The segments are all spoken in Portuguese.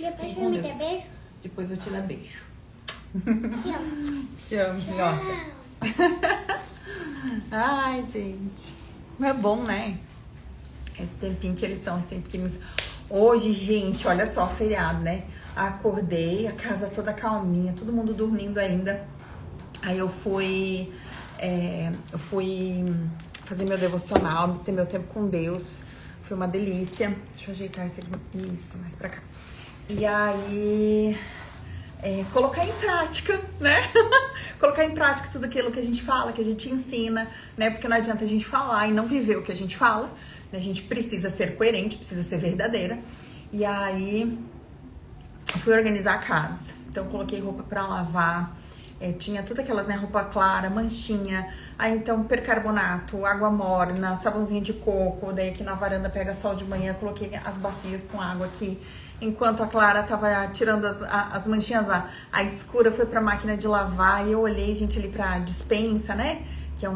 Depois Com vai me Deus. dar beijo? Depois vou te dar beijo. Te amo. Te amo, filhota. Ai, gente. Mas é bom, né? Esse tempinho que eles são assim, pequeninos. Hoje, gente, olha só, feriado, né? Acordei, a casa toda calminha, todo mundo dormindo ainda. Aí eu fui fazer meu devocional, ter meu tempo com Deus. Foi uma delícia. Deixa eu ajeitar esse aqui. Isso, mais pra cá. E aí, colocar em prática, né? Colocar em prática tudo aquilo que a gente fala, que a gente ensina, né? Porque não adianta a gente falar e não viver o que a gente fala. Né? A gente precisa ser coerente, precisa ser verdadeira. E aí, fui organizar a casa. Então, coloquei roupa pra lavar. Tinha todas aquelas, né? Roupa clara, manchinha. Aí, então, percarbonato, água morna, sabãozinho de coco. Daí, aqui na varanda, pega sol de manhã. Coloquei as bacias com água aqui. Enquanto a Clara tava tirando as manchinhas, a escura foi pra máquina de lavar. E eu olhei, gente, ali pra despensa, né? Que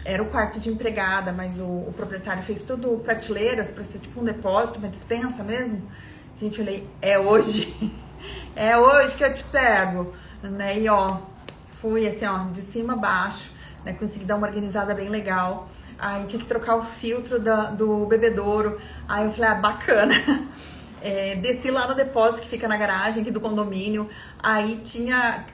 era o quarto de empregada, mas o proprietário fez tudo prateleiras pra ser tipo um depósito, uma despensa mesmo. Gente, eu olhei, é hoje. É hoje que eu te pego. Né? E ó, fui assim, ó, de cima a baixo, né? Consegui dar uma organizada bem legal. Aí tinha que trocar o filtro do bebedouro. Aí eu falei, bacana. Desci lá no depósito que fica na garagem aqui do condomínio. Aí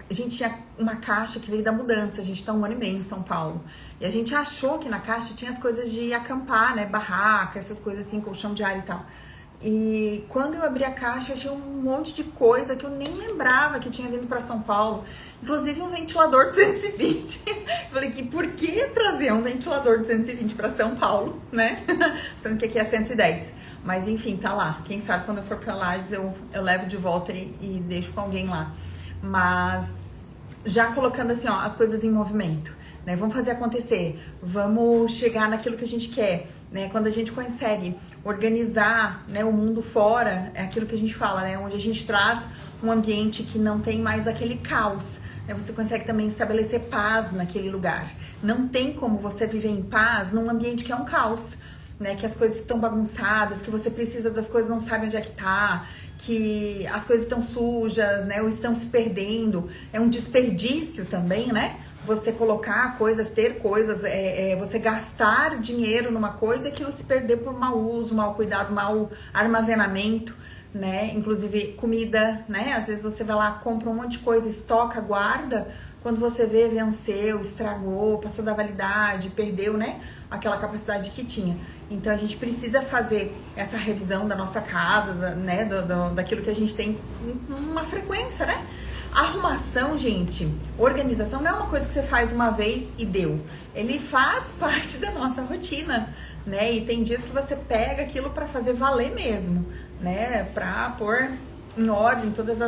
a gente tinha uma caixa que veio da mudança. A gente tá 1 ano e meio em São Paulo. E a gente achou que na caixa tinha as coisas de acampar, né? Barraca, essas coisas assim, colchão de ar e tal. E quando eu abri a caixa, eu achei um monte de coisa que eu nem lembrava que tinha vindo para São Paulo. Inclusive um ventilador 220. Eu falei que por que trazer um ventilador 220 para São Paulo, né? Sendo que aqui é 110. Mas enfim, tá lá. Quem sabe quando eu for pra Lages eu levo de volta e deixo com alguém lá. Mas já colocando assim, ó, as coisas em movimento. Né? Vamos fazer acontecer, vamos chegar naquilo que a gente quer, né? Quando a gente consegue organizar, né, o mundo fora, é aquilo que a gente fala, né? Onde a gente traz um ambiente que não tem mais aquele caos, né? Você consegue também estabelecer paz naquele lugar. Não tem como você viver em paz num ambiente que é um caos, né? Que as coisas estão bagunçadas, que você precisa das coisas, não sabe onde é que tá, que as coisas estão sujas, né? Ou estão se perdendo. É um desperdício também, né? Você colocar coisas, ter coisas, você gastar dinheiro numa coisa e aquilo se perder por mau uso, mau cuidado, mau armazenamento, né? Inclusive comida, né? Às vezes você vai lá, compra um monte de coisa, estoca, guarda, quando você vê, venceu, estragou, passou da validade, perdeu, né? Aquela capacidade que tinha. Então a gente precisa fazer essa revisão da nossa casa, né? Daquilo que a gente tem com uma frequência, né? Arrumação, gente, organização não é uma coisa que você faz uma vez e deu. Ele faz parte da nossa rotina, né? E tem dias que você pega aquilo pra fazer valer mesmo, né? Pra pôr em ordem todas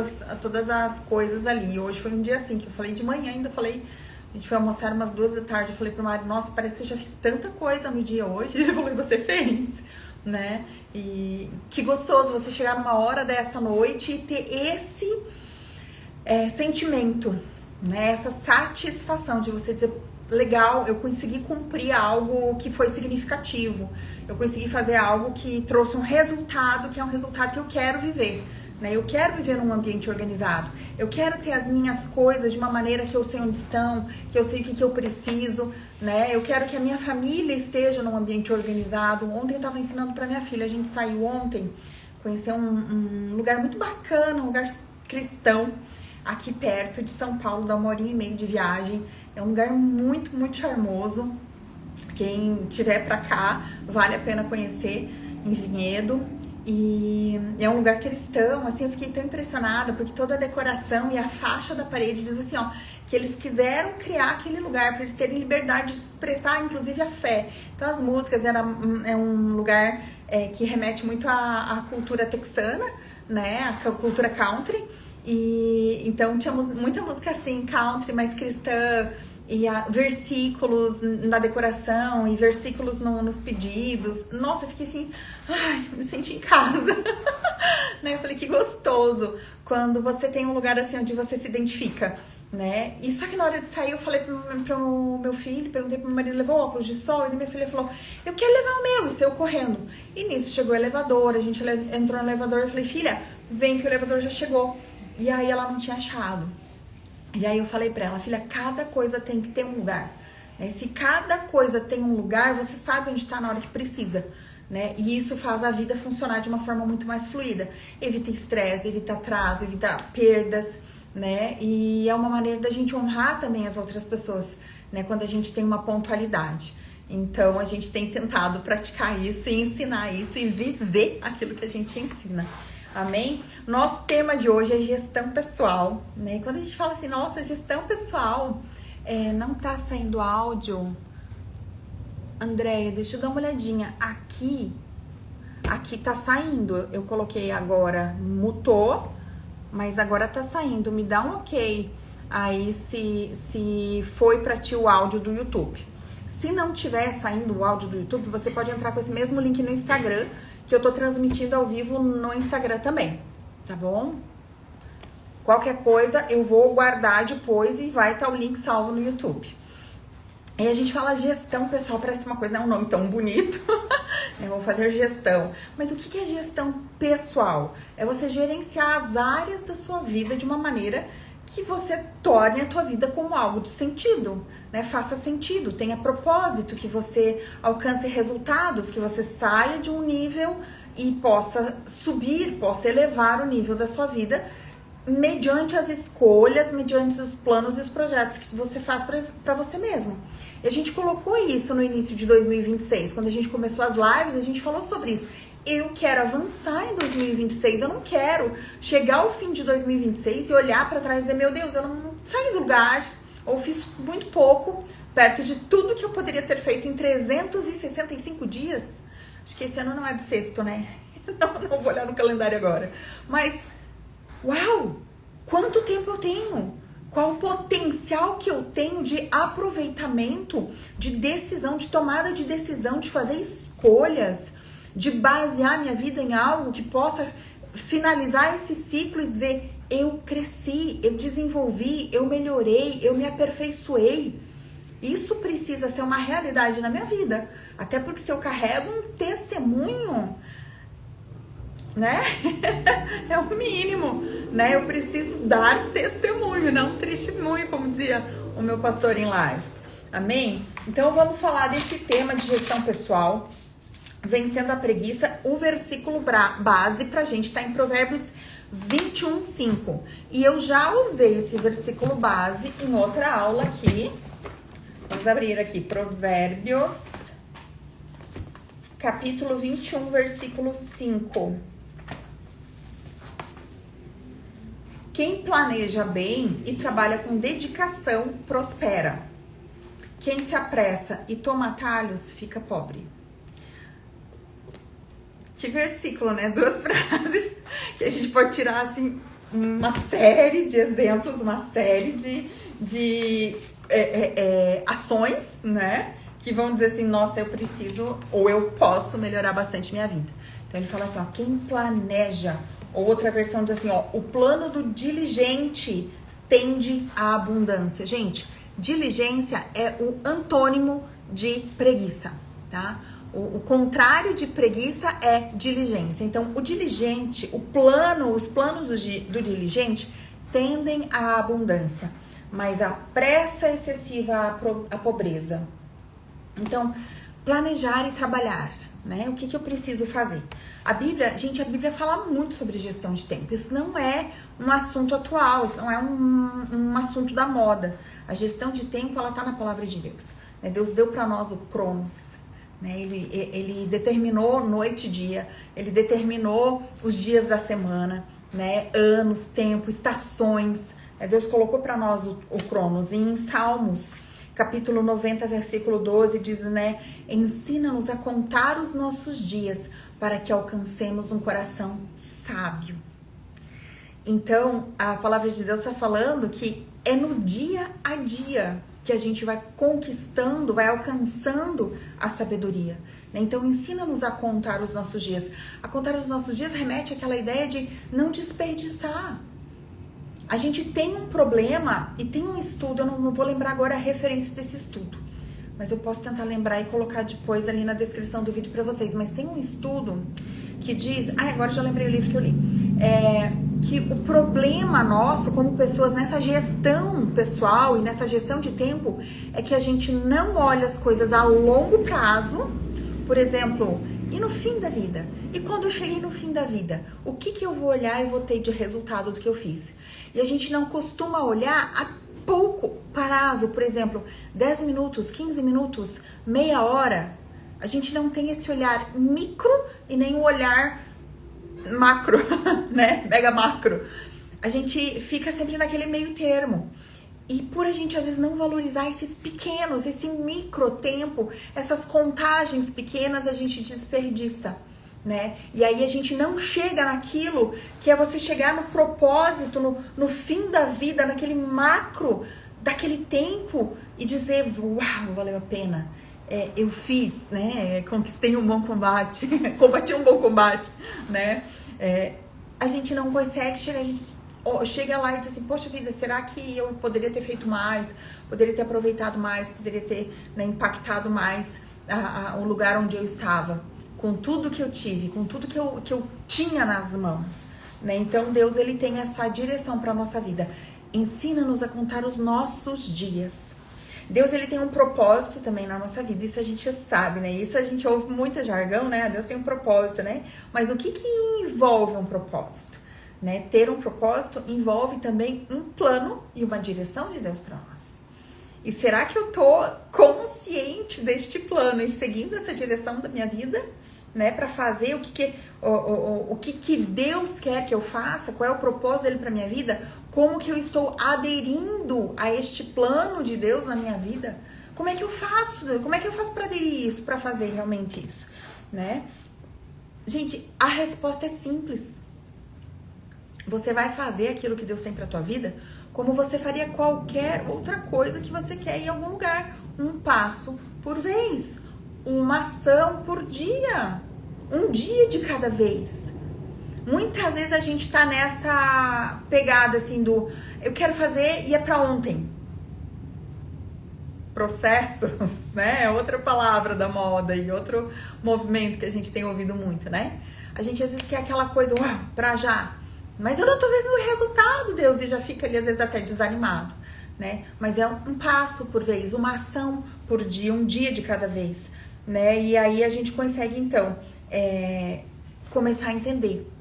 as coisas ali. Hoje foi um dia assim, que eu falei de manhã ainda, a gente foi almoçar umas 2 da tarde, eu falei pro Mário, nossa, parece que eu já fiz tanta coisa no dia hoje. Ele falou, e você fez? Né? E que gostoso você chegar numa hora dessa noite e ter esse sentimento, né? Essa satisfação de você dizer, legal, eu consegui cumprir algo que foi significativo, eu consegui fazer algo que trouxe um resultado, que é um resultado que eu quero viver, né? Eu quero viver num ambiente organizado, eu quero ter as minhas coisas de uma maneira que eu sei onde estão, que eu sei o que eu preciso, né? Eu quero que a minha família esteja num ambiente organizado. Ontem eu estava ensinando para minha filha, a gente saiu ontem, conheceu um lugar muito bacana, um lugar cristão, aqui perto de São Paulo, dá 1h30 de viagem. É um lugar muito, muito charmoso. Quem tiver pra cá, vale a pena conhecer, em Vinhedo. E é um lugar cristão, assim, eu fiquei tão impressionada, porque toda a decoração e a faixa da parede diz assim, ó, que eles quiseram criar aquele lugar para eles terem liberdade de expressar, inclusive, a fé. Então, as músicas, é um lugar que remete muito à cultura texana, né, a cultura country. E então tinha muita música assim, country, mais cristã, e versículos na decoração e versículos nos pedidos. Nossa, eu fiquei assim, ai, me senti em casa. Né? Eu falei, que gostoso quando você tem um lugar assim onde você se identifica, né? E só que na hora de sair eu falei pro meu filho, perguntei pro meu marido, levou óculos de sol? E minha filha falou, eu quero levar o meu, e saiu correndo. E nisso chegou o elevador, a gente entrou no elevador, eu falei, filha, vem que o elevador já chegou. E aí ela não tinha achado. E aí eu falei pra ela, filha, cada coisa tem que ter um lugar, né? Se cada coisa tem um lugar, você sabe onde tá na hora que precisa, né? E isso faz a vida funcionar de uma forma muito mais fluida. Evita estresse, evita atraso, evita perdas, né? E é uma maneira da gente honrar também as outras pessoas, né? Quando a gente tem uma pontualidade. Então, a gente tem tentado praticar isso e ensinar isso e viver aquilo que a gente ensina. Amém? Nosso tema de hoje é gestão pessoal, né? E quando a gente fala assim, nossa, gestão pessoal, não tá saindo áudio. Andréia, deixa eu dar uma olhadinha. Aqui tá saindo. Eu coloquei agora, mutou, mas agora tá saindo. Me dá um ok aí se foi pra ti o áudio do YouTube. Se não tiver saindo o áudio do YouTube, você pode entrar com esse mesmo link no Instagram, que eu tô transmitindo ao vivo no Instagram também, tá bom? Qualquer coisa eu vou guardar depois e vai estar o link salvo no YouTube. Aí a gente fala gestão, pessoal, parece uma coisa, não é um nome tão bonito. Eu vou fazer gestão. Mas o que é gestão pessoal? É você gerenciar as áreas da sua vida de uma maneira que você torne a tua vida como algo de sentido, né? Faça sentido, tenha propósito, que você alcance resultados, que você saia de um nível e possa subir, possa elevar o nível da sua vida mediante as escolhas, mediante os planos e os projetos que você faz para você mesmo. E a gente colocou isso no início de 2026, quando a gente começou as lives, a gente falou sobre isso. Eu quero avançar em 2026, eu não quero chegar ao fim de 2026 e olhar para trás e dizer, meu Deus, eu não saí do lugar, ou fiz muito pouco, perto de tudo que eu poderia ter feito em 365 dias. Acho que esse ano não é bissexto, né? Não vou olhar no calendário agora. Mas, uau, quanto tempo eu tenho? Qual o potencial que eu tenho de aproveitamento, de decisão, de tomada de decisão, de fazer escolhas, de basear minha vida em algo que possa finalizar esse ciclo e dizer, eu cresci, eu desenvolvi, eu melhorei, eu me aperfeiçoei. Isso precisa ser uma realidade na minha vida. Até porque se eu carrego um testemunho, né? É o mínimo, né? Eu preciso dar testemunho, não testemunho, como dizia o meu pastor em Lages. Amém? Então vamos falar desse tema de gestão pessoal, vencendo a preguiça. O versículo base pra gente tá em Provérbios 21:5. E eu já usei esse versículo base em outra aula aqui. Vamos abrir aqui, Provérbios, capítulo 21, versículo 5. Quem planeja bem e trabalha com dedicação prospera. Quem se apressa e toma atalhos fica pobre. Que versículo, né? Duas frases que a gente pode tirar assim uma série de exemplos, uma série de ações, né? Que vão dizer assim, nossa, eu preciso ou eu posso melhorar bastante minha vida. Então ele fala assim, ó, quem planeja, ou outra versão diz assim, ó, o plano do diligente tende à abundância. Gente, diligência é o antônimo de preguiça, tá? O contrário de preguiça é diligência. Então, o diligente, os planos do diligente tendem à abundância, mas a pressa excessiva à pobreza. Então, planejar e trabalhar, né? O que eu preciso fazer? A Bíblia fala muito sobre gestão de tempo. Isso não é um assunto atual, isso não é um assunto da moda. A gestão de tempo, ela tá na palavra de Deus. Né? Deus deu para nós o Cronos. Né? Ele determinou noite e dia, ele determinou os dias da semana, né? Anos, tempo, estações. Né? Deus colocou para nós o Cronos. E em Salmos, capítulo 90, versículo 12, diz, né? Ensina-nos a contar os nossos dias para que alcancemos um coração sábio. Então, a palavra de Deus está falando que é no dia a dia que a gente vai conquistando, vai alcançando a sabedoria. Então, ensina-nos a contar os nossos dias. A contar os nossos dias remete àquela ideia de não desperdiçar. A gente tem um problema e tem um estudo, eu não vou lembrar agora a referência desse estudo, mas eu posso tentar lembrar e colocar depois ali na descrição do vídeo para vocês. Mas tem um estudo que diz... agora já lembrei o livro que eu li. Que o problema nosso como pessoas nessa gestão pessoal e nessa gestão de tempo é que a gente não olha as coisas a longo prazo. Por exemplo, e no fim da vida? E quando eu cheguei no fim da vida? O que eu vou olhar e vou ter de resultado do que eu fiz? E a gente não costuma olhar a pouco prazo, por exemplo, 10 minutos, 15 minutos, meia hora. A gente não tem esse olhar micro e nem o olhar macro, né? Mega macro. A gente fica sempre naquele meio termo. E por a gente às vezes não valorizar esses pequenos, esse micro tempo, essas contagens pequenas, a gente desperdiça, né? E aí a gente não chega naquilo que é você chegar no propósito, no fim da vida, naquele macro daquele tempo e dizer, uau, valeu a pena. Eu fiz, né? Conquistei um bom combate, combati um bom combate, né? A gente não consegue chegar, a gente chega lá e diz assim, poxa vida, será que eu poderia ter feito mais, poderia ter aproveitado mais, poderia ter, né, impactado mais o lugar onde eu estava, com tudo que eu tive, com tudo que eu tinha nas mãos, né? Então Deus, ele tem essa direção para a nossa vida. Ensina-nos a contar os nossos dias. Deus, ele tem um propósito também na nossa vida, isso a gente sabe, né? Isso a gente ouve muito jargão, né? Deus tem um propósito, né? Mas o que envolve um propósito? Né? Ter um propósito envolve também um plano e uma direção de Deus para nós. E será que eu tô consciente deste plano e seguindo essa direção da minha vida, né? Para fazer o que Deus quer que eu faça? Qual é o propósito dele para minha vida? Como que eu estou aderindo a este plano de Deus na minha vida? Como é que eu faço? Como é que eu faço para aderir isso, para fazer realmente isso, né? Gente, a resposta é simples. Você vai fazer aquilo que Deus tem pra tua vida como você faria qualquer outra coisa que você quer em algum lugar. Um passo por vez. Uma ação por dia. Um dia de cada vez. Muitas vezes a gente tá nessa pegada assim do eu quero fazer e é pra ontem. Processos, né? É outra palavra da moda e outro movimento que a gente tem ouvido muito, né? A gente às vezes quer aquela coisa, uau, pra já. Mas eu não tô vendo o resultado, Deus, e já fica ali às vezes até desanimado, né? Mas é um passo por vez, uma ação por dia, um dia de cada vez, né? E aí a gente consegue, então, começar a entender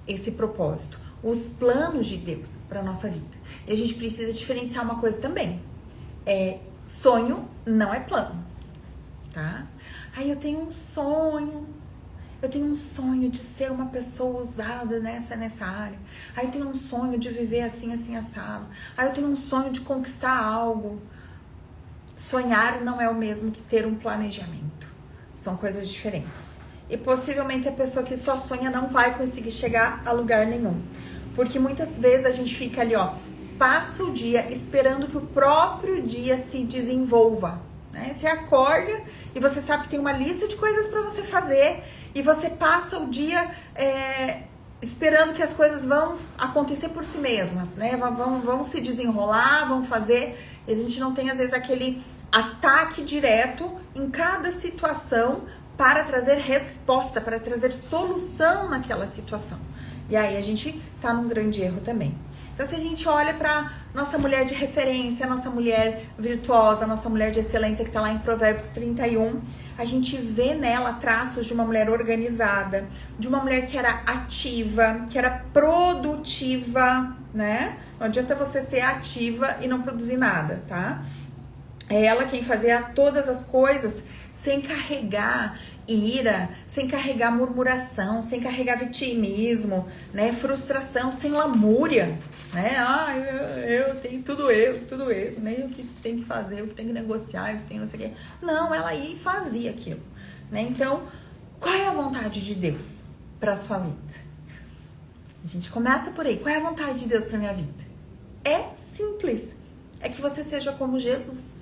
esse propósito, os planos de Deus para nossa vida. E a gente precisa diferenciar uma coisa também. Sonho não é plano, tá? Aí eu tenho um sonho... Eu tenho um sonho de ser uma pessoa usada nessa área. Aí eu tenho um sonho de viver assim, assim, assado. Aí eu tenho um sonho de conquistar algo. Sonhar não é o mesmo que ter um planejamento. São coisas diferentes. E possivelmente a pessoa que só sonha não vai conseguir chegar a lugar nenhum. Porque muitas vezes a gente fica ali, ó, passa o dia esperando que o próprio dia se desenvolva. Né? Você acorda e você sabe que tem uma lista de coisas para você fazer. E você passa o dia esperando que as coisas vão acontecer por si mesmas, né? Vão se desenrolar, vão fazer. E a gente não tem, às vezes, aquele ataque direto em cada situação para trazer resposta, para trazer solução naquela situação. E aí a gente tá num grande erro também. Então, se a gente olha para nossa mulher de referência, nossa mulher virtuosa, nossa mulher de excelência que está lá em Provérbios 31, a gente vê nela traços de uma mulher organizada, de uma mulher que era ativa, que era produtiva, né? Não adianta você ser ativa e não produzir nada, tá? É ela quem fazia todas as coisas sem carregar ira, sem carregar murmuração, sem carregar vitimismo, né? Frustração, sem lamúria, né? Eu tenho tudo eu, nem o que tem que fazer, o que tem que negociar, o que tem não sei o quê. Não, ela ia e fazia aquilo, né? Então, qual é a vontade de Deus para sua vida? A gente começa por aí. Qual é a vontade de Deus para minha vida? É simples. É que você seja como Jesus.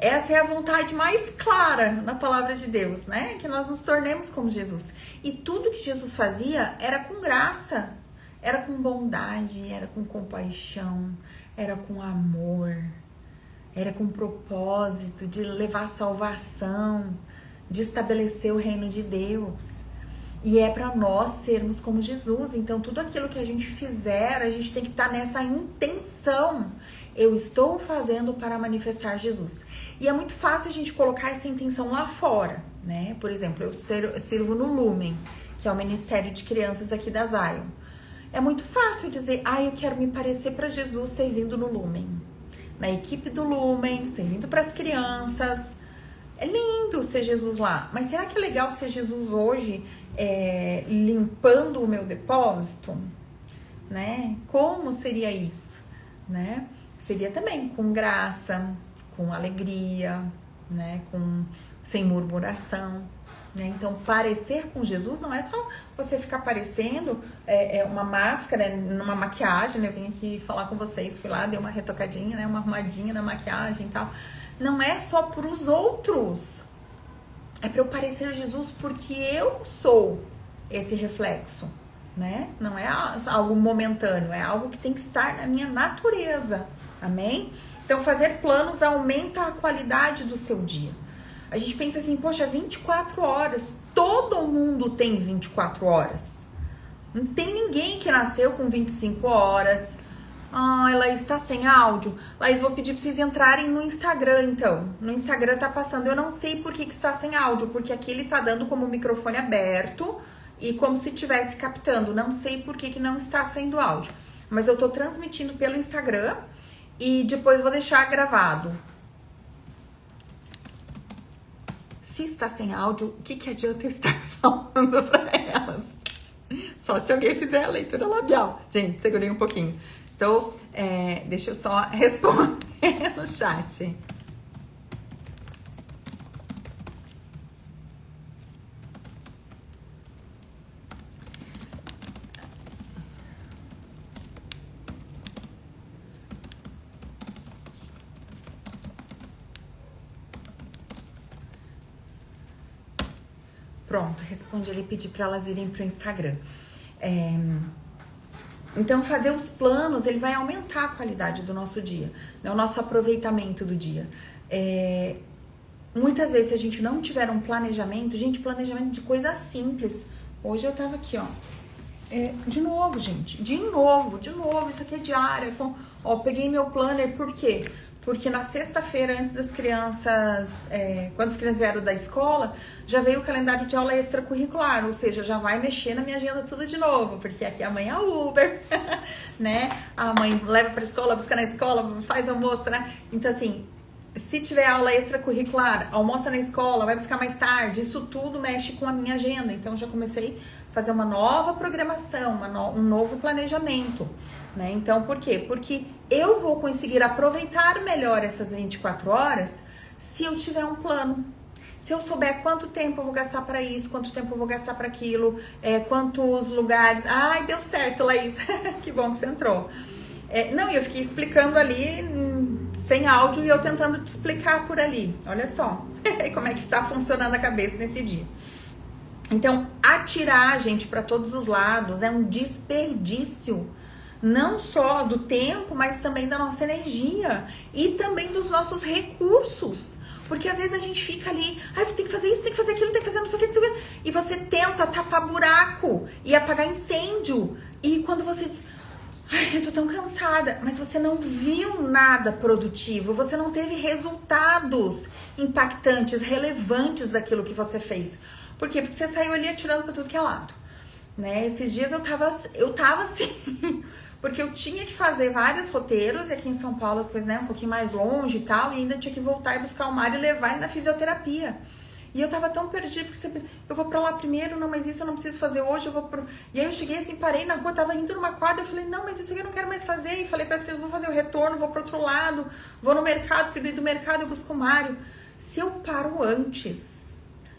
Essa é a vontade mais clara na palavra de Deus, né? Que nós nos tornemos como Jesus. E tudo que Jesus fazia era com graça. Era com bondade, era com compaixão, era com amor, era com propósito de levar salvação, de estabelecer o reino de Deus. E é para nós sermos como Jesus. Então, tudo aquilo que a gente fizer, a gente tem que estar nessa intenção. Eu estou fazendo para manifestar Jesus. E é muito fácil a gente colocar essa intenção lá fora, né? Por exemplo, eu sirvo no Lumen, que é o Ministério de Crianças aqui da Zion. É muito fácil dizer, eu quero me parecer para Jesus servindo no Lumen. Na equipe do Lumen, servindo para as crianças. É lindo ser Jesus lá. Mas será que é legal ser Jesus hoje limpando o meu depósito? Né? Como seria isso? Né? Seria também com graça, com alegria, né? Sem murmuração. Né? Então, parecer com Jesus não é só você ficar parecendo uma máscara, numa maquiagem, né? Eu vim aqui falar com vocês, fui lá, dei uma retocadinha, né? Uma arrumadinha na maquiagem e tal. Não é só para os outros, é para eu parecer Jesus porque eu sou esse reflexo, né? Não é algo momentâneo, é algo que tem que estar na minha natureza, amém? Então, fazer planos aumenta a qualidade do seu dia. A gente pensa assim, poxa, 24 horas, todo mundo tem 24 horas. Não tem ninguém que nasceu com 25 horas. Laís, tá sem áudio? Laís, vou pedir pra vocês entrarem no Instagram, então. No Instagram tá passando, eu não sei por que está sem áudio, porque aqui ele tá dando como microfone aberto e como se estivesse captando. Não sei por que não está sendo áudio. Mas eu tô transmitindo pelo Instagram e depois vou deixar gravado. Se está sem áudio, o que adianta eu estar falando pra elas? Só se alguém fizer a leitura labial. Gente, segurei um pouquinho. Então, deixa eu só responder no chat. Pronto, respondi ali, pedi para elas irem pro Instagram. Então, fazer os planos, ele vai aumentar a qualidade do nosso dia, né? O nosso aproveitamento do dia. Muitas vezes, se a gente não tiver um planejamento, planejamento de coisa simples. Hoje eu tava aqui, ó. De novo, gente, de novo, isso aqui é diária. Peguei meu planner, por quê? Porque na sexta-feira, antes das crianças, quando as crianças vieram da escola, já veio o calendário de aula extracurricular, ou seja, já vai mexer na minha agenda tudo de novo, porque aqui a mãe é Uber, né? A mãe leva pra escola, busca na escola, faz almoço, né? Então, assim, se tiver aula extracurricular, almoça na escola, vai buscar mais tarde, isso tudo mexe com a minha agenda. Então, já comecei a fazer uma nova programação, um novo planejamento, né? Então, por quê? Porque eu vou conseguir aproveitar melhor essas 24 horas se eu tiver um plano. Se eu souber quanto tempo eu vou gastar para isso, quanto tempo eu vou gastar para aquilo, quantos lugares... Ai, deu certo, Laís. Que bom que você entrou. Não, eu fiquei explicando ali sem áudio e eu tentando te explicar por ali. Olha só como é que tá funcionando a cabeça nesse dia. Então, atirar a gente para todos os lados é um desperdício, não só do tempo, mas também da nossa energia e também dos nossos recursos. Porque às vezes a gente fica ali, tem que fazer isso, tem que fazer aquilo, tem que fazer não sei o que, não sei o que. E você tenta tapar buraco e apagar incêndio. E quando você diz, eu tô tão cansada, mas você não viu nada produtivo, você não teve resultados impactantes, relevantes daquilo que você fez. Por quê? Porque você saiu ali atirando pra tudo que é lado, né? Esses dias eu tava assim, porque eu tinha que fazer vários roteiros, e aqui em São Paulo as coisas, né, um pouquinho mais longe e tal, e ainda tinha que voltar e buscar o Mário e levar ele na fisioterapia. E eu tava tão perdida, porque eu vou pra lá primeiro, não, mas isso eu não preciso fazer hoje, eu vou pro... E aí eu cheguei assim, parei na rua, tava indo numa quadra, eu falei, não, mas isso aqui eu não quero mais fazer. E falei para as crianças, vou fazer o retorno, vou pro outro lado, vou no mercado, porque do mercado eu busco o Mário. Se eu paro antes,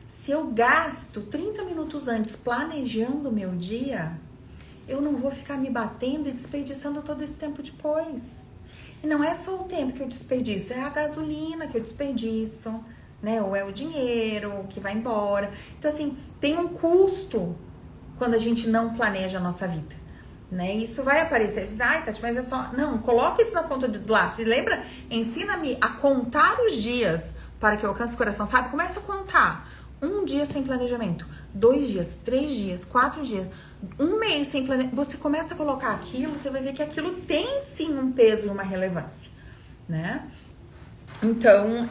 se eu gasto 30 minutos antes planejando o meu dia, eu não vou ficar me batendo e desperdiçando todo esse tempo depois. E não é só o tempo que eu desperdiço, é a gasolina que eu desperdiço, né? Ou é o dinheiro que vai embora. Então, assim, tem um custo quando a gente não planeja a nossa vida, né? Isso vai aparecer. Diz, ai, Tati, mas é só... Não, coloca isso na ponta do lápis. E lembra? Ensina-me a contar os dias para que eu alcance o coração, sabe? Começa a contar. 1 dia sem planejamento, 2 dias, 3 dias, 4 dias, 1 mês sem planejamento. Você começa a colocar aquilo, você vai ver que aquilo tem sim um peso e uma relevância, né? Então,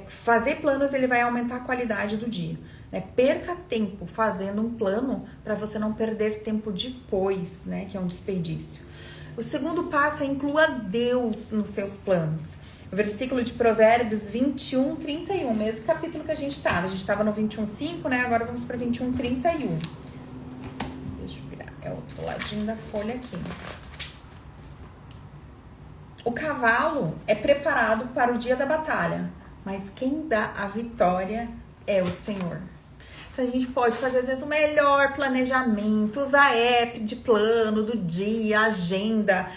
fazer planos, ele vai aumentar a qualidade do dia, né? Perca tempo fazendo um plano para você não perder tempo depois, né? Que é um desperdício. O segundo passo é inclua Deus nos seus planos. O versículo de Provérbios 21, 31, mesmo capítulo que a gente estava. A gente estava no 21:5, né? Agora vamos para 21, 31. Deixa eu virar, é o outro ladinho da folha aqui. O cavalo é preparado para o dia da batalha, mas quem dá a vitória é o Senhor. Então a gente pode fazer às vezes o melhor planejamento, usar app de plano do dia, agenda,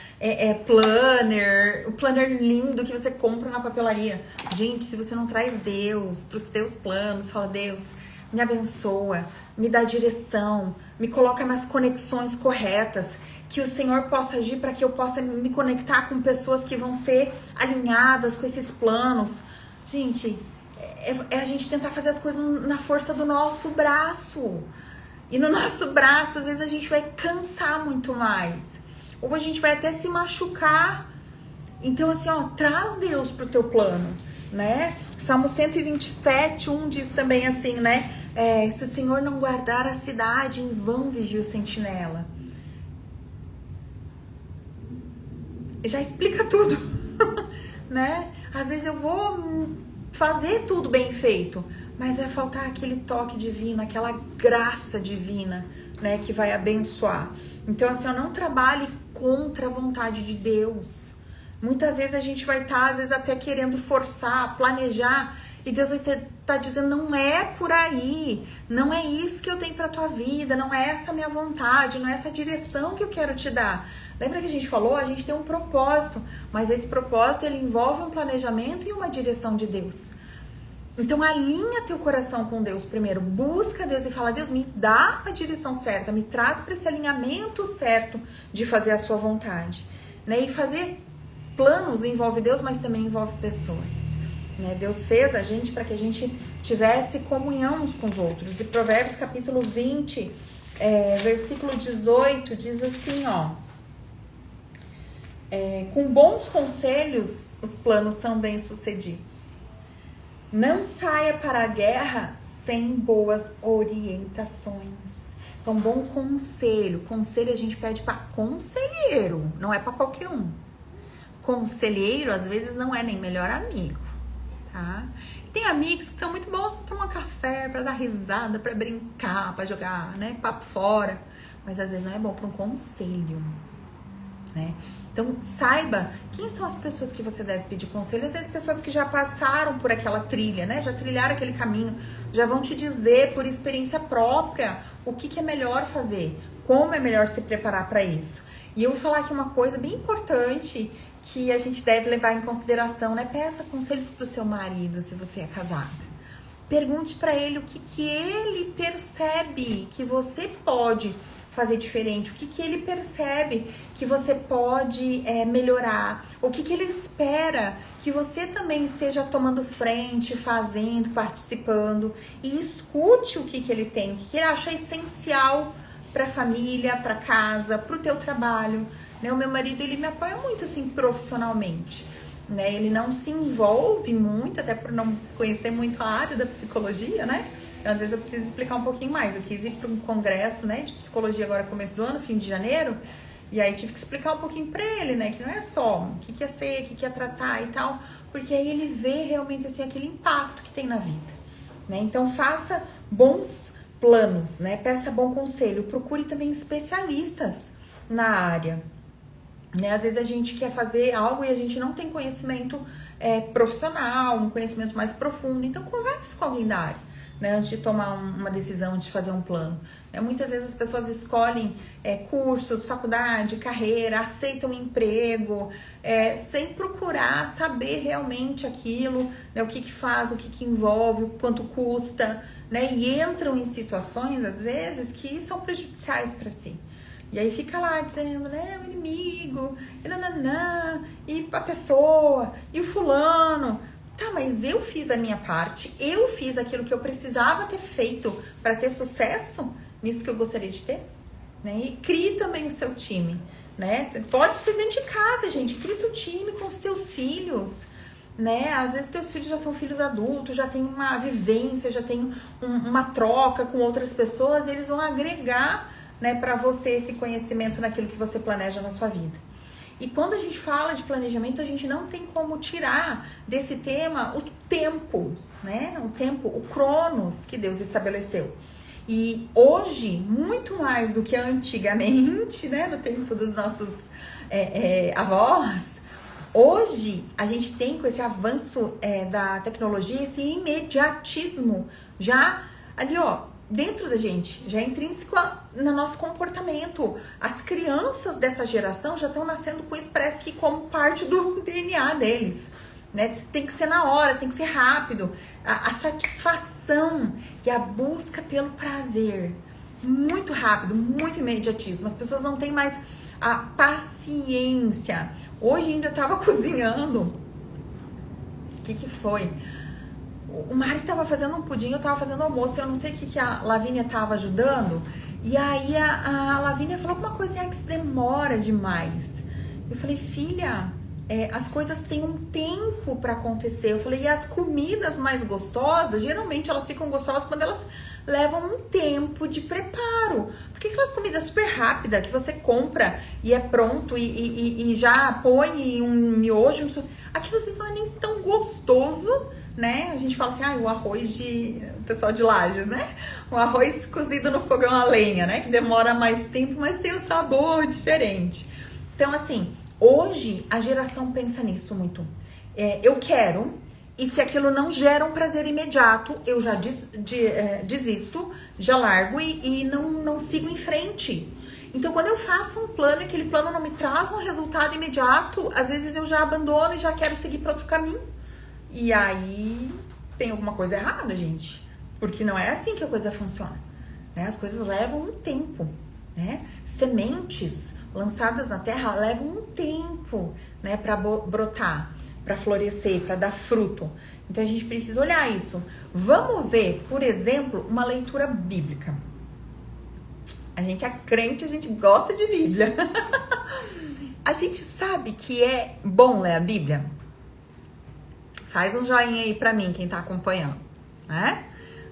planner, o planner lindo que você compra na papelaria. Gente, se você não traz Deus para os teus planos, fala, Deus, me abençoa, me dá direção, me coloca nas conexões corretas, que o Senhor possa agir para que eu possa me conectar com pessoas que vão ser alinhadas com esses planos. Gente, é a gente tentar fazer as coisas na força do nosso braço. E no nosso braço, às vezes, a gente vai cansar muito mais. Ou a gente vai até se machucar. Então, assim, ó, traz Deus pro teu plano, né? Salmo 127, 1 diz também assim, né? Se o Senhor não guardar a cidade, em vão vigia o sentinela. Já explica tudo, né? Às vezes eu vou fazer tudo bem feito, mas vai faltar aquele toque divino, aquela graça divina, né, que vai abençoar. Então, assim, não trabalhe contra a vontade de Deus. Muitas vezes a gente vai estar, às vezes, até querendo forçar, planejar, e Deus vai estar dizendo, não é por aí, não é isso que eu tenho para tua vida, não é essa a minha vontade, não é essa direção que eu quero te dar. Lembra que a gente falou? A gente tem um propósito, mas esse propósito, ele envolve um planejamento e uma direção de Deus. Então, alinha teu coração com Deus primeiro, busca Deus e fala, Deus, me dá a direção certa, me traz para esse alinhamento certo de fazer a sua vontade, né? E fazer planos envolve Deus, mas também envolve pessoas, né? Deus fez a gente para que a gente tivesse comunhão uns com os outros. E Provérbios capítulo 20, versículo 18, diz assim, ó. Com bons conselhos, os planos são bem-sucedidos. Não saia para a guerra sem boas orientações. Então, bom conselho. Conselho a gente pede para conselheiro, não é para qualquer um. Conselheiro, às vezes, não é nem melhor amigo, tá? Tem amigos que são muito bons para tomar café, para dar risada, para brincar, para jogar, né, papo fora. Mas, às vezes, não é bom para um conselho, né? Então, saiba quem são as pessoas que você deve pedir conselho. Às vezes, pessoas que já passaram por aquela trilha, né? Já trilharam aquele caminho, já vão te dizer por experiência própria o que é melhor fazer, como é melhor se preparar para isso. E eu vou falar aqui uma coisa bem importante que a gente deve levar em consideração, né? Peça conselhos para o seu marido, se você é casado. Pergunte para ele o que ele percebe que você pode fazer diferente, o que ele percebe que você pode melhorar, o que ele espera que você também esteja tomando frente, fazendo, participando, e escute o que ele tem, o que ele acha essencial para a família, para casa, para o teu trabalho, né? O meu marido, ele me apoia muito assim profissionalmente, né? Ele não se envolve muito, até por não conhecer muito a área da psicologia, né? Às vezes eu preciso explicar um pouquinho mais. Eu quis ir para um congresso, né, de psicologia agora começo do ano, fim de janeiro, e aí tive que explicar um pouquinho para ele, né, que não é só o que é ser, o que é tratar e tal, porque aí ele vê realmente assim aquele impacto que tem na vida, né? Então faça bons planos, né? Peça bom conselho, procure também especialistas na área, né? Às vezes a gente quer fazer algo e a gente não tem conhecimento profissional, um conhecimento mais profundo, então converse com alguém da área, né, antes de tomar uma decisão, de fazer um plano. Muitas vezes as pessoas escolhem cursos, faculdade, carreira, aceitam um emprego, sem procurar saber realmente aquilo, né, o que faz, o que envolve, o quanto custa, né, e entram em situações, às vezes, que são prejudiciais para si. E aí fica lá dizendo, né, o inimigo, e nananã, e a pessoa, e o fulano. Tá, mas eu fiz a minha parte, eu fiz aquilo que eu precisava ter feito para ter sucesso nisso que eu gostaria de ter, né? E crie também o seu time, né? Você pode ser dentro de casa, gente, crie o time com os seus filhos, né? Às vezes teus filhos já são filhos adultos, já tem uma vivência, já tem uma troca com outras pessoas, e eles vão agregar, né, para você esse conhecimento naquilo que você planeja na sua vida. E quando a gente fala de planejamento, a gente não tem como tirar desse tema o tempo, né? O tempo, o cronos que Deus estabeleceu. E hoje, muito mais do que antigamente, né? No tempo dos nossos avós, hoje a gente tem, com esse avanço da tecnologia, esse imediatismo já ali, ó, dentro da gente, já é intrínseco no nosso comportamento. As crianças dessa geração já estão nascendo com isso, parece que como parte do DNA deles, né? Tem que ser na hora, tem que ser rápido. A satisfação e a busca pelo prazer, muito rápido, muito imediatismo. As pessoas não têm mais a paciência. Hoje ainda eu tava cozinhando. O que foi? O Mari tava fazendo um pudim, eu tava fazendo almoço, eu não sei o que a Lavínia tava ajudando. E aí a Lavínia falou alguma coisa que isso demora demais. Eu falei, filha, as coisas têm um tempo para acontecer. Eu falei, e as comidas mais gostosas, geralmente elas ficam gostosas quando elas levam um tempo de preparo. Porque aquelas comidas super rápidas que você compra e é pronto e já põe um miojo, aquilo às vezes não é nem tão gostoso, né? A gente fala assim, o arroz o pessoal de Lages, né? O arroz cozido no fogão a lenha, né? Que demora mais tempo, mas tem um sabor diferente. Então, assim, hoje a geração pensa nisso muito. Eu quero, e se aquilo não gera um prazer imediato, eu já desisto, já largo e não sigo em frente. Então, quando eu faço um plano e aquele plano não me traz um resultado imediato, às vezes eu já abandono e já quero seguir para outro caminho. E aí tem alguma coisa errada, gente. Porque não é assim que a coisa funciona, né? As coisas levam um tempo, né? Sementes lançadas na terra levam um tempo, né? Para brotar, para florescer, para dar fruto. Então a gente precisa olhar isso. Vamos ver, por exemplo, uma leitura bíblica. A gente é crente, a gente gosta de Bíblia. A gente sabe que é bom ler a Bíblia? Faz um joinha aí pra mim, quem tá acompanhando, né?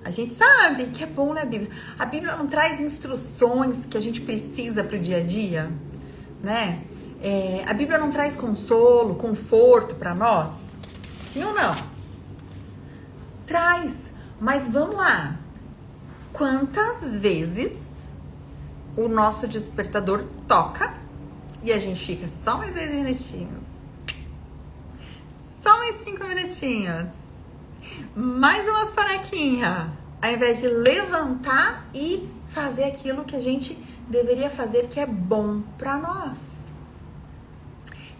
A gente sabe que é bom ler a Bíblia. A Bíblia não traz instruções que a gente precisa pro dia a dia, né? A Bíblia não traz consolo, conforto pra nós? Sim ou não? Traz. Mas vamos lá. Quantas vezes o nosso despertador toca e a gente fica só mais 10 minutinhos? Só mais 5 minutinhos. Mais uma sonequinha. Ao invés de levantar e fazer aquilo que a gente deveria fazer, que é bom para nós.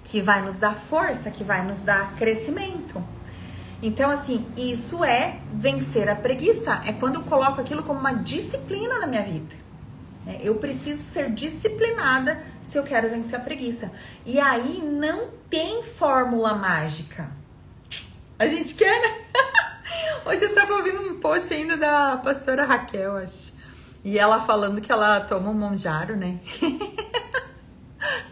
Que vai nos dar força, que vai nos dar crescimento. Então, assim, isso é vencer a preguiça. É quando eu coloco aquilo como uma disciplina na minha vida. Eu preciso ser disciplinada se eu quero vencer a preguiça. E aí não tem fórmula mágica. A gente quer, né? Hoje eu tava ouvindo um post ainda da pastora Raquel, acho. E ela falando que ela toma um monjaro, né?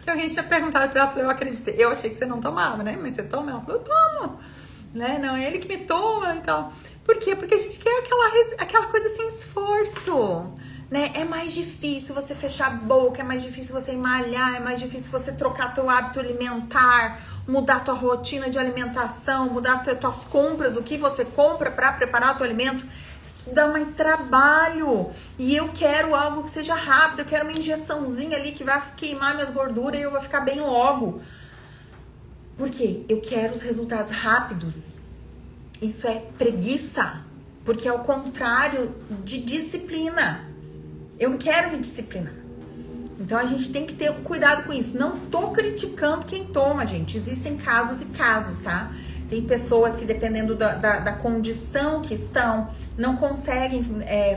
Que alguém tinha perguntado pra ela, eu falei, eu acreditei. Eu achei que você não tomava, né? Mas você toma? Ela falou, eu tomo. Né? Não, é ele que me toma e tal. Por quê? Porque a gente quer aquela coisa sem esforço. Né? É mais difícil você fechar a boca, é mais difícil você malhar, é mais difícil você trocar teu hábito alimentar, mudar tua rotina de alimentação, mudar tuas compras, o que você compra para preparar o teu alimento. Isso dá mais trabalho. E eu quero algo que seja rápido, eu quero uma injeçãozinha ali que vai queimar minhas gorduras e eu vou ficar bem logo. Por quê? Eu quero os resultados rápidos. Isso é preguiça, porque é o contrário de disciplina. Eu não quero me disciplinar. Então a gente tem que ter cuidado com isso. Não tô criticando quem toma, gente. Existem casos e casos, tá? Tem pessoas que, dependendo da condição que estão, não conseguem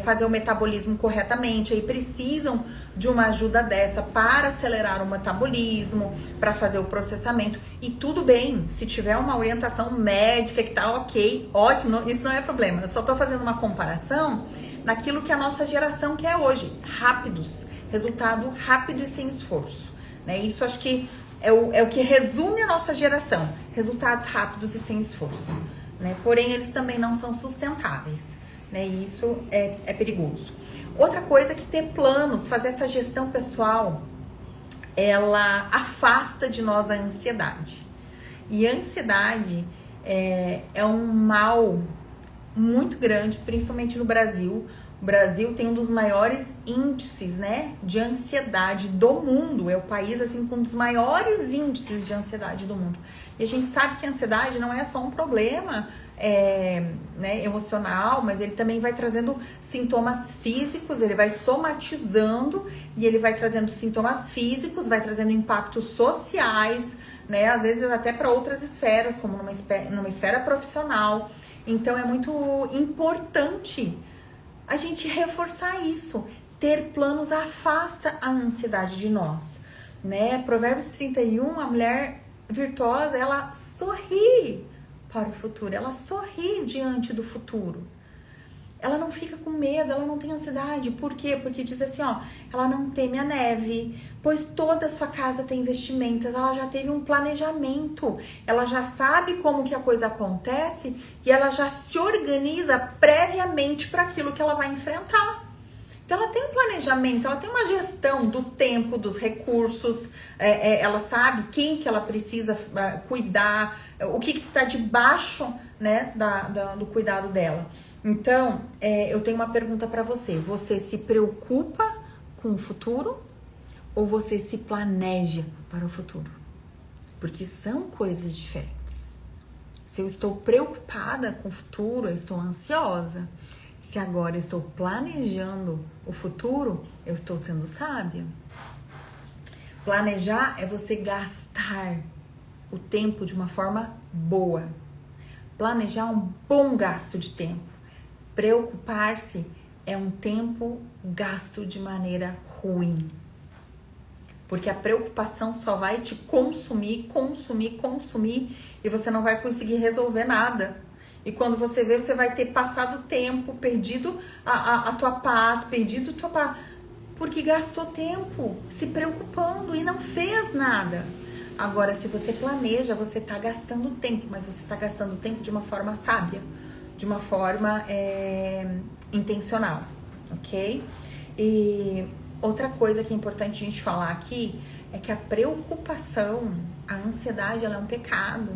fazer o metabolismo corretamente, aí precisam de uma ajuda dessa para acelerar o metabolismo, para fazer o processamento. E tudo bem, se tiver uma orientação médica que tá ok, ótimo, isso não é problema. Eu só tô fazendo uma comparação naquilo que a nossa geração quer hoje. Rápidos, resultado rápido e sem esforço. Né? Isso acho que é o que resume a nossa geração. Resultados rápidos e sem esforço. Né? Porém, eles também não são sustentáveis. Né? E isso é perigoso. Outra coisa é que ter planos, fazer essa gestão pessoal, ela afasta de nós a ansiedade. E a ansiedade é um mal muito grande, principalmente no Brasil. O Brasil tem um dos maiores índices, né, de ansiedade do mundo. É o país assim com um dos maiores índices de ansiedade do mundo. E a gente sabe que a ansiedade não é só um problema né, emocional, mas ele também vai trazendo sintomas físicos, ele vai somatizando e ele vai trazendo sintomas físicos, vai trazendo impactos sociais, né, às vezes até para outras esferas, como numa esfera profissional. Então é muito importante a gente reforçar isso. Ter planos afasta a ansiedade de nós, né? Provérbios 31, a mulher virtuosa, ela sorri para o futuro, ela sorri diante do futuro. Ela não fica com medo, ela não tem ansiedade. Por quê? Porque diz assim, ó, ela não teme a neve, pois toda a sua casa tem vestimentas, ela já teve um planejamento, ela já sabe como que a coisa acontece e ela já se organiza previamente para aquilo que ela vai enfrentar. Então ela tem um planejamento, ela tem uma gestão do tempo, dos recursos, ela sabe quem que ela precisa cuidar, o que está debaixo, né, do cuidado dela. Então, eu tenho uma pergunta para você. Você se preocupa com o futuro ou você se planeja para o futuro? Porque são coisas diferentes. Se eu estou preocupada com o futuro, eu estou ansiosa. Se agora eu estou planejando o futuro, eu estou sendo sábia. Planejar é você gastar o tempo de uma forma boa. Planejar é um bom gasto de tempo. Preocupar-se é um tempo gasto de maneira ruim. Porque a preocupação só vai te consumir e você não vai conseguir resolver nada. E quando você vê, você vai ter passado tempo, perdido a tua paz, perdido a tua paz, porque gastou tempo se preocupando e não fez nada. Agora, se você planeja, você está gastando tempo, mas você está gastando tempo de uma forma sábia, de uma forma intencional, ok? E outra coisa que é importante a gente falar aqui é que a preocupação, a ansiedade, ela é um pecado.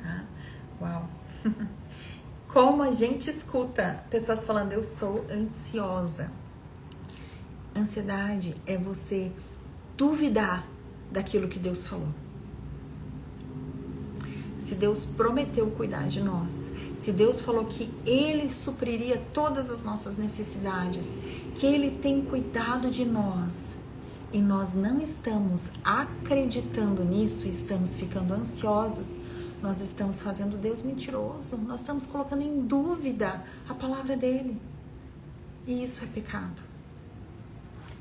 Tá? Uau! Como a gente escuta pessoas falando, eu sou ansiosa. Ansiedade é você duvidar daquilo que Deus falou. Se Deus prometeu cuidar de nós, se Deus falou que Ele supriria todas as nossas necessidades, que Ele tem cuidado de nós, e nós não estamos acreditando nisso, estamos ficando ansiosos, nós estamos fazendo Deus mentiroso, nós estamos colocando em dúvida a palavra dEle. E isso é pecado.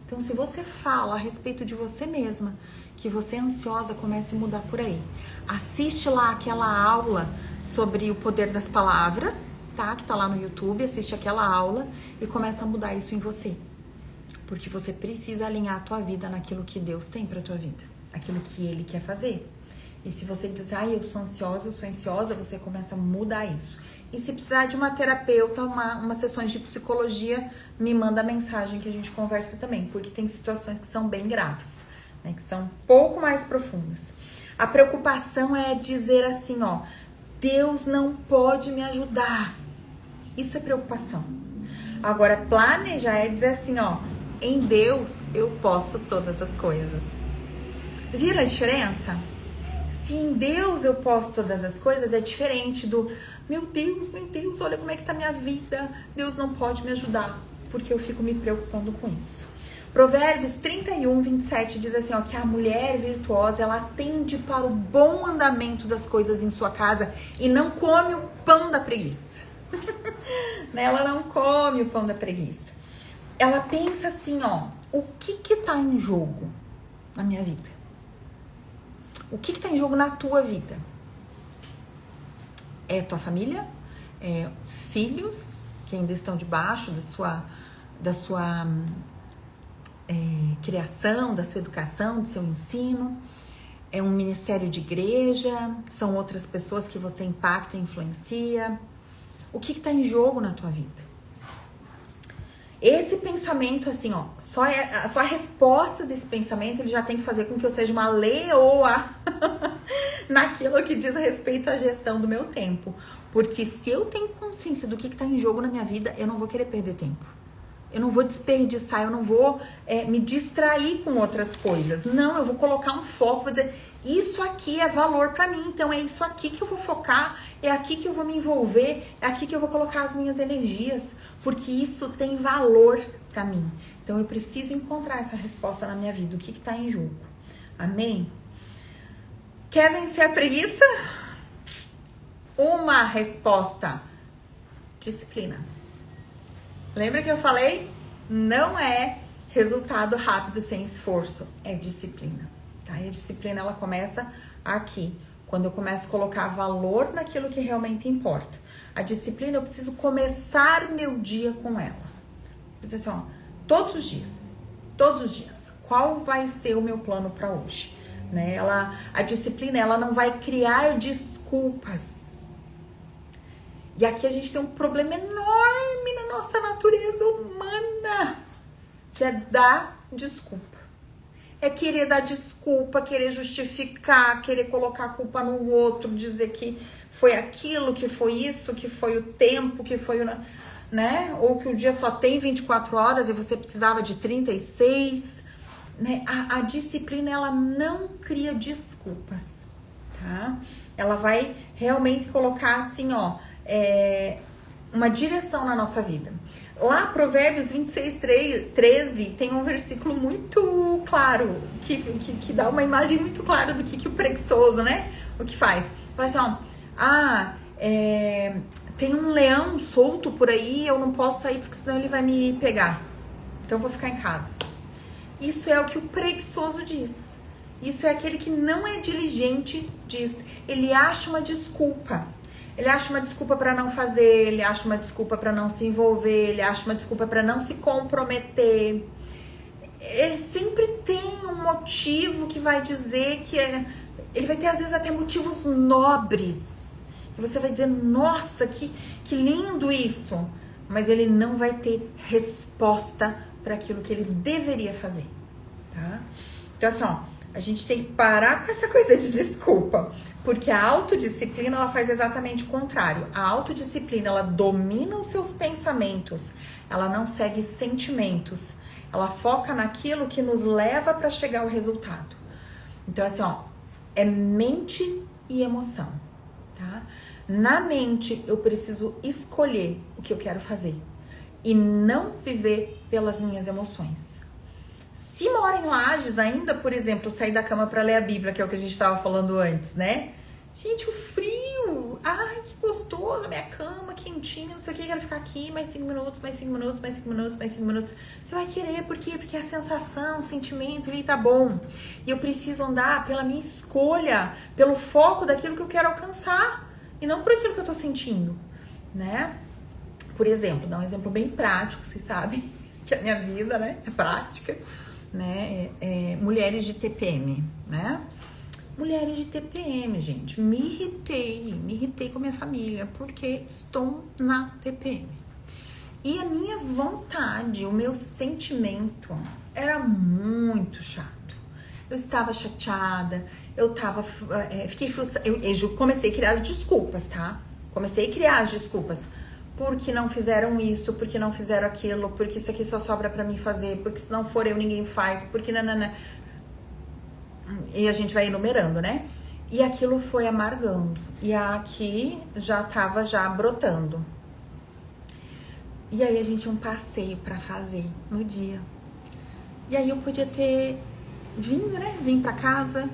Então, se você fala a respeito de você mesma, que você é ansiosa, comece a mudar por aí. Assiste lá aquela aula sobre o poder das palavras, tá? Que tá lá no YouTube, assiste aquela aula e começa a mudar isso em você. Porque você precisa alinhar a tua vida naquilo que Deus tem pra tua vida, aquilo que Ele quer fazer. E se você diz, eu sou ansiosa, você começa a mudar isso. E se precisar de uma terapeuta, uma sessões de psicologia, me manda mensagem que a gente conversa também, porque tem situações que são bem graves, né, que são um pouco mais profundas. A preocupação é dizer assim, Deus não pode me ajudar. Isso é preocupação. Agora, planejar é dizer assim, em Deus eu posso todas as coisas. Viram a diferença? Se em Deus eu posso todas as coisas, é diferente do meu Deus, olha como é que tá minha vida, Deus não pode me ajudar, porque eu fico me preocupando com isso. Provérbios 31:27 diz assim, ó, que a mulher virtuosa, ela atende para o bom andamento das coisas em sua casa e não come o pão da preguiça. Ela não come o pão da preguiça. Ela pensa assim, ó, o que tá em jogo na minha vida? O que tá em jogo na tua vida? É tua família? É filhos que ainda estão debaixo da sua criação, da sua educação, do seu ensino? É um ministério de igreja? São outras pessoas que você impacta e influencia? O que tá em jogo na tua vida? Esse pensamento, assim, ó, só a resposta desse pensamento, ele já tem que fazer com que eu seja uma leoa naquilo que diz respeito à gestão do meu tempo. Porque se eu tenho consciência do que tá em jogo na minha vida, eu não vou querer perder tempo. Eu não vou desperdiçar, eu não vou me distrair com outras coisas. Não, eu vou colocar um foco, vou dizer, isso aqui é valor pra mim, então é isso aqui que eu vou focar, é aqui que eu vou me envolver, é aqui que eu vou colocar as minhas energias, porque isso tem valor pra mim. Então eu preciso encontrar essa resposta na minha vida, o que tá em jogo. Amém? Quer vencer a preguiça? Uma resposta: disciplina. Lembra que eu falei? Não é resultado rápido sem esforço, é disciplina. Tá? E a disciplina, ela começa aqui, quando eu começo a colocar valor naquilo que realmente importa. A disciplina, eu preciso começar meu dia com ela. Preciso assim, ó, todos os dias, qual vai ser o meu plano para hoje? Né? A disciplina, ela não vai criar desculpas. E aqui a gente tem um problema enorme na nossa natureza humana, que é dar desculpa. É querer dar desculpa, querer justificar, querer colocar a culpa no outro, dizer que foi aquilo, que foi isso, que foi o tempo, que foi o... né? Ou que o dia só tem 24 horas e você precisava de 36. Né? A disciplina, ela não cria desculpas, tá? Ela vai realmente colocar assim, ó, uma direção na nossa vida. Lá, Provérbios 26:13, tem um versículo muito claro, que dá uma imagem muito clara do que o preguiçoso, né? O que faz? Fala assim, ó, tem um leão solto por aí, eu não posso sair porque senão ele vai me pegar. Então eu vou ficar em casa. Isso é o que o preguiçoso diz. Isso é aquele que não é diligente, diz. Ele acha uma desculpa. Ele acha uma desculpa para não fazer, ele acha uma desculpa para não se envolver, ele acha uma desculpa para não se comprometer. Ele sempre tem um motivo que vai dizer que ele vai ter às vezes até motivos nobres. E você vai dizer, nossa, que lindo isso. Mas ele não vai ter resposta para aquilo que ele deveria fazer, tá? Então assim, ó, a gente tem que parar com essa coisa de desculpa, porque a autodisciplina, ela faz exatamente o contrário. A autodisciplina, ela domina os seus pensamentos, ela não segue sentimentos, ela foca naquilo que nos leva para chegar ao resultado. Então assim, ó, é mente e emoção, tá? Na mente, eu preciso escolher o que eu quero fazer e não viver pelas minhas emoções. Se mora em Lages ainda, por exemplo, sair da cama para ler a Bíblia, que é o que a gente estava falando antes, né? Gente, o frio, ai, que gostoso, a minha cama quentinha, não sei o que, quero ficar aqui mais 5 minutos, mais 5 minutos, mais 5 minutos, mais 5 minutos. Você vai querer, por quê? Porque a sensação, o sentimento, ele tá bom. E eu preciso andar pela minha escolha, pelo foco daquilo que eu quero alcançar, e não por aquilo que eu tô sentindo, né? Por exemplo, dá um exemplo bem prático, vocês sabem que a minha vida, né, é prática, né, mulheres de TPM, né, mulheres de TPM, gente, me irritei com a minha família, porque estou na TPM, e a minha vontade, o meu sentimento era muito chato, eu estava chateada, fiquei frustrada, eu comecei a criar as desculpas, tá, porque não fizeram isso, porque não fizeram aquilo, porque isso aqui só sobra pra mim fazer, porque se não for eu, ninguém faz, porque nanana. E a gente vai enumerando, né? E aquilo foi amargando. E aqui já tava brotando. E aí a gente tinha um passeio pra fazer no dia. E aí eu podia ter vindo, né? Vim pra casa,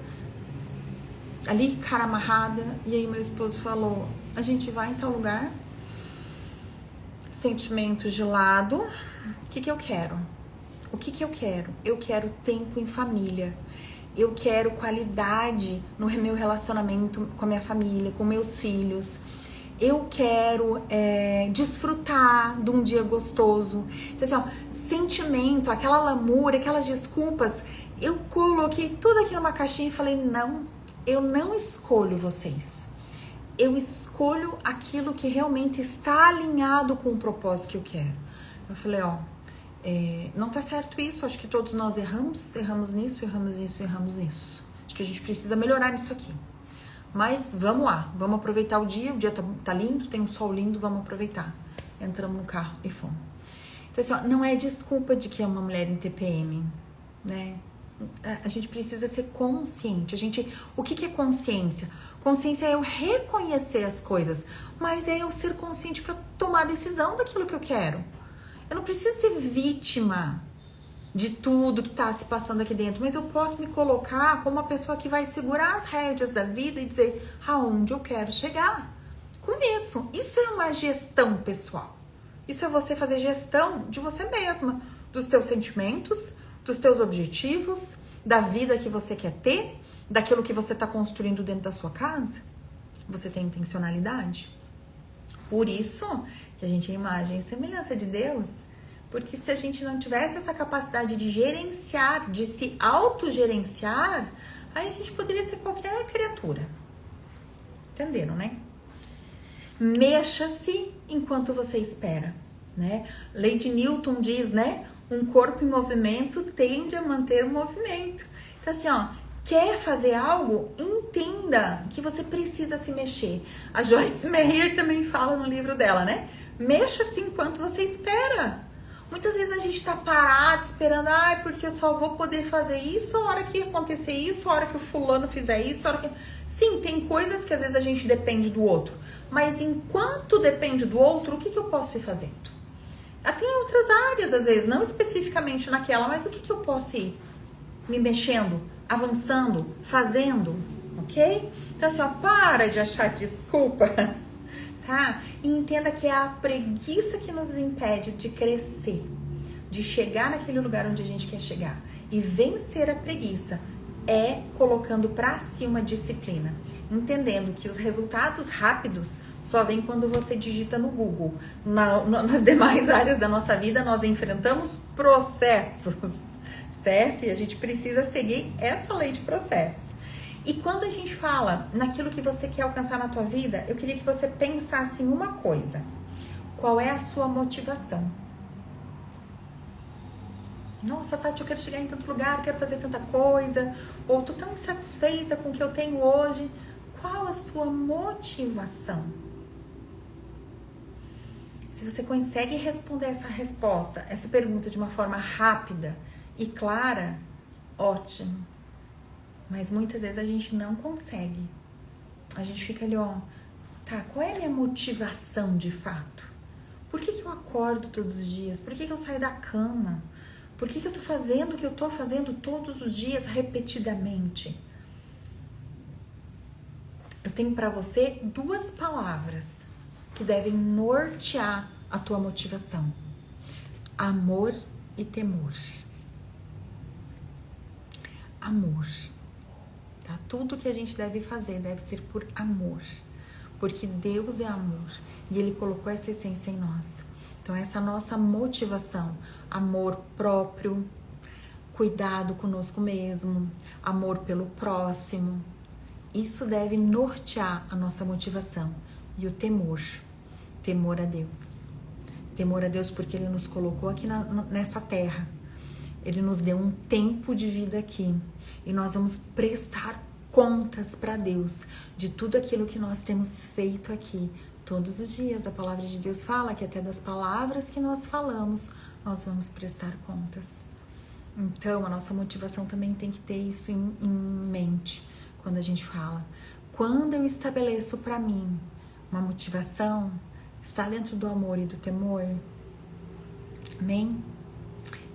ali, cara amarrada. E aí meu esposo falou, a gente vai em tal lugar, sentimentos de lado. O que eu quero? O que eu quero? Eu quero tempo em família. Eu quero qualidade no meu relacionamento com a minha família, com meus filhos. Eu quero desfrutar de um dia gostoso. Então, assim, ó, sentimento, aquela lamúria, aquelas desculpas, eu coloquei tudo aqui numa caixinha e falei, não, eu não escolho vocês. Eu escolho aquilo que realmente está alinhado com o propósito que eu quero. Eu falei, ó, não tá certo isso, acho que todos nós erramos nisso, erramos nisso. Acho que a gente precisa melhorar nisso aqui. Mas vamos lá, vamos aproveitar o dia tá lindo, tem um sol lindo, vamos aproveitar. Entramos no carro e fomos. Então assim, ó, não é desculpa de que é uma mulher em TPM, né? A gente precisa ser consciente. O que é consciência? Consciência é eu reconhecer as coisas, mas é eu ser consciente para tomar a decisão daquilo que eu quero. Eu não preciso ser vítima de tudo que está se passando aqui dentro, mas eu posso me colocar como uma pessoa que vai segurar as rédeas da vida e dizer aonde eu quero chegar. Com isso, isso é uma gestão pessoal. Isso é você fazer gestão de você mesma, dos teus sentimentos, dos teus objetivos, da vida que você quer ter, daquilo que você está construindo dentro da sua casa. Você tem intencionalidade. Por isso que a gente é imagem e semelhança de Deus. Porque se a gente não tivesse essa capacidade de gerenciar, de se autogerenciar, aí a gente poderia ser qualquer criatura. Entenderam, né? Mexa-se enquanto você espera, né? Lei de Newton diz, né? Um corpo em movimento tende a manter o movimento. Então assim, ó, quer fazer algo? Entenda que você precisa se mexer. A Joyce Meyer também fala no livro dela, né? Mexa-se enquanto você espera. Muitas vezes a gente tá parado esperando, porque eu só vou poder fazer isso a hora que acontecer isso, a hora que o fulano fizer isso, a hora que... Sim, tem coisas que às vezes a gente depende do outro, mas enquanto depende do outro, o que eu posso ir fazendo? Tem outras áreas, às vezes, não especificamente naquela, mas o que eu posso ir me mexendo, avançando, fazendo, ok? Então assim, ó, para de achar desculpas, tá? E entenda que é a preguiça que nos impede de crescer, de chegar naquele lugar onde a gente quer chegar. E vencer a preguiça é colocando pra si uma disciplina, entendendo que os resultados rápidos só vem quando você digita no Google. Nas demais áreas da nossa vida, nós enfrentamos processos, certo? E a gente precisa seguir essa lei de processo. E quando a gente fala naquilo que você quer alcançar na tua vida, eu queria que você pensasse em uma coisa. Qual é a sua motivação? Nossa, Tati, eu quero chegar em tanto lugar, quero fazer tanta coisa, ou tô tão insatisfeita com o que eu tenho hoje. Qual a sua motivação? Se você consegue responder essa pergunta de uma forma rápida e clara, ótimo. Mas muitas vezes a gente não consegue. A gente fica ali, ó, tá, qual é a minha motivação de fato? Por que eu acordo todos os dias? Por que eu saio da cama? Por que eu tô fazendo o que eu tô fazendo todos os dias, repetidamente? Eu tenho pra você 2 palavras que devem nortear a tua motivação: amor e temor. Amor. Tá? Tudo que a gente deve fazer deve ser por amor, porque Deus é amor e Ele colocou essa essência em nós. Então essa nossa motivação, amor próprio, cuidado conosco mesmo, amor pelo próximo, isso deve nortear a nossa motivação. E o temor a Deus. Temor a Deus porque Ele nos colocou aqui nessa terra. Ele nos deu um tempo de vida aqui e nós vamos prestar contas para Deus de tudo aquilo que nós temos feito aqui todos os dias. A palavra de Deus fala que até das palavras que nós falamos, nós vamos prestar contas. Então, a nossa motivação também tem que ter isso em mente quando a gente fala. Quando eu estabeleço para mim uma motivação, está dentro do amor e do temor. Amém?